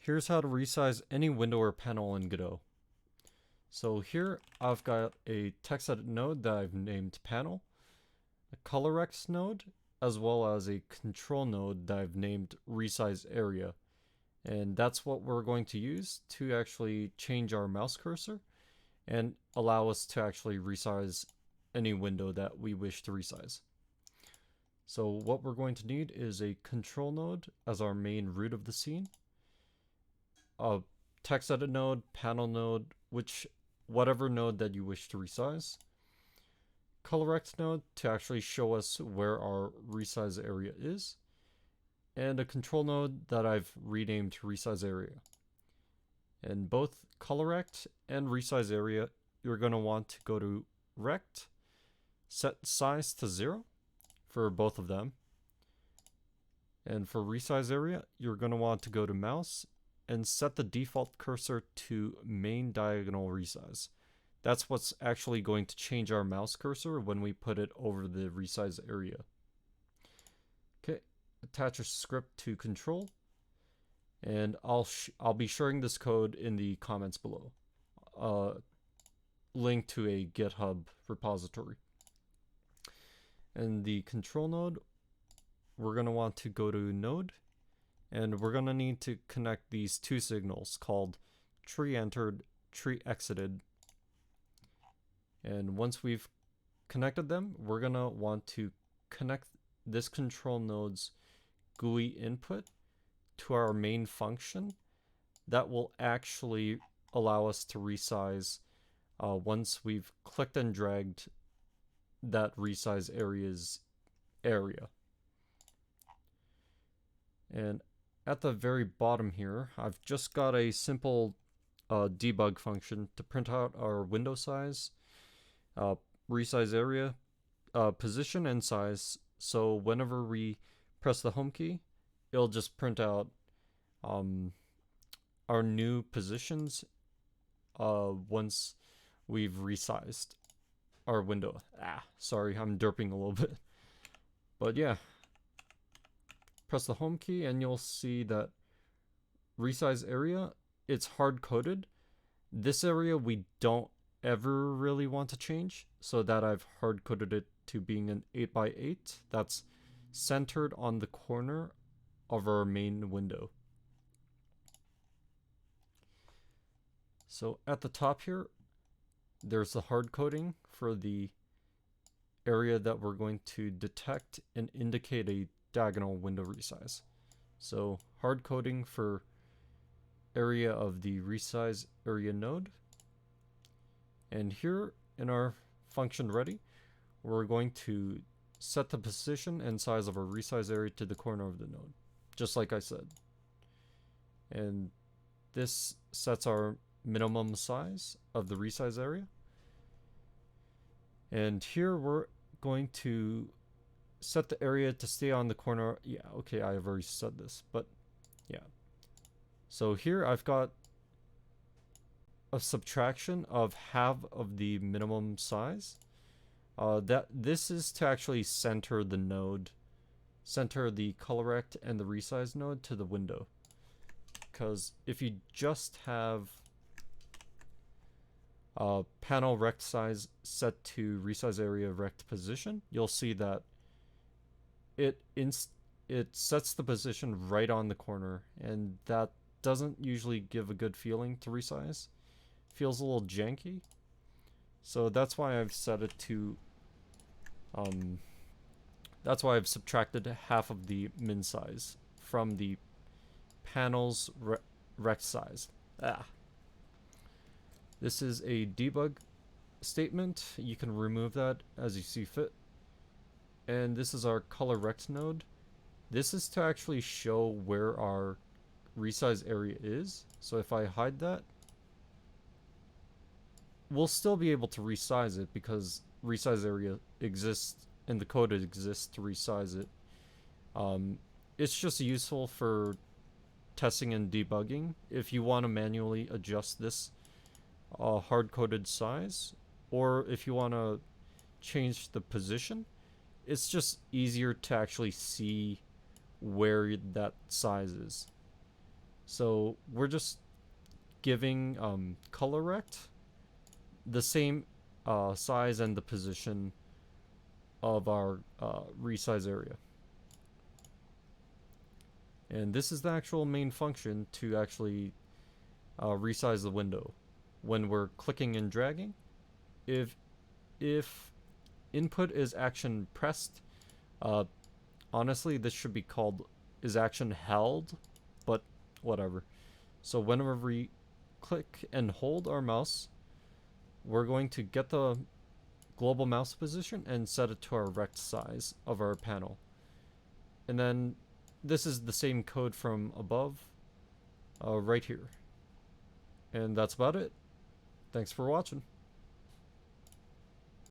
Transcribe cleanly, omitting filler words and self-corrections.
Here's how to resize any window or panel in Godot. So here I've got a text edit node that I've named panel, a colorX node, as well as a control node that I've named resize area. And that's what we're going to use to actually change our mouse cursor and allow us to actually resize any window that we wish to resize. So what we're going to need is a control node as our main root of the scene, a text edit node, panel node, whatever node that you wish to resize, colorX node to actually show us where our resize area is, and a control node that I've renamed resize area. And both colorX and resize area, you're going to want to go to rect, set size to 0 for both of them. And for resize area, you're going to want to go to mouse and set the default cursor to main diagonal resize. That's what's actually going to change our mouse cursor when we put it over the resize area. Okay, attach a script to control, and I'll be sharing this code in the comments below. Link to a GitHub repository. And the control node, we're going to want to go to node, and we're going to need to connect these two signals called tree entered, tree exited. And once we've connected them, we're going to want to connect this control node's GUI input to our main function that will actually allow us to resize once we've clicked and dragged that resize area's area. And at the very bottom here, I've just got a simple debug function to print out our window size, resize area, position, and size. So whenever we press the home key, it'll just print out our new positions once we've resized our window. Sorry, I'm derping a little bit. But yeah, press the home key and you'll see that resize area, it's hard-coded. This area we don't ever really want to change, so that I've hard-coded it to being an 8x8 that's centered on the corner of our main window. So at the top here, there's the hard coding for the area that we're going to detect and indicate a diagonal window resize. So hard coding for area of the resize area node. And here in our function ready, we're going to set the position and size of our resize area to the corner of the node, just like I said. And this sets our minimum size of the resize area. And here we're going to set the area to stay on the corner. Yeah, okay, I've already said this, but yeah. So here I've got a subtraction of half of the minimum size. This is to actually center the node, center the colorect and the resize node to the window. Because if you just have panel rect size set to resize area rect position, you'll see that it sets the position right on the corner, and that doesn't usually give a good feeling to resize. Feels a little janky, so that's why I've set it to that's why I've subtracted half of the min size from the panel's rect size. This is a debug statement. You can remove that as you see fit. And this is our color rect node. This is to actually show where our resize area is. So if I hide that, we'll still be able to resize it because resize area exists and the code exists to resize it. It's just useful for testing and debugging if you want to manually adjust this hard-coded size, or if you want to change the position. It's just easier to actually see where that size is. So we're just giving color rect the same size and the position of our resize area. And this is the actual main function to actually resize the window. When we're clicking and dragging, if input is action pressed, honestly this should be called is action held, but whatever. So whenever we click and hold our mouse, we're going to get the global mouse position and set it to our rect size of our panel. And then this is the same code from above, right here. And that's about it. Thanks for watching.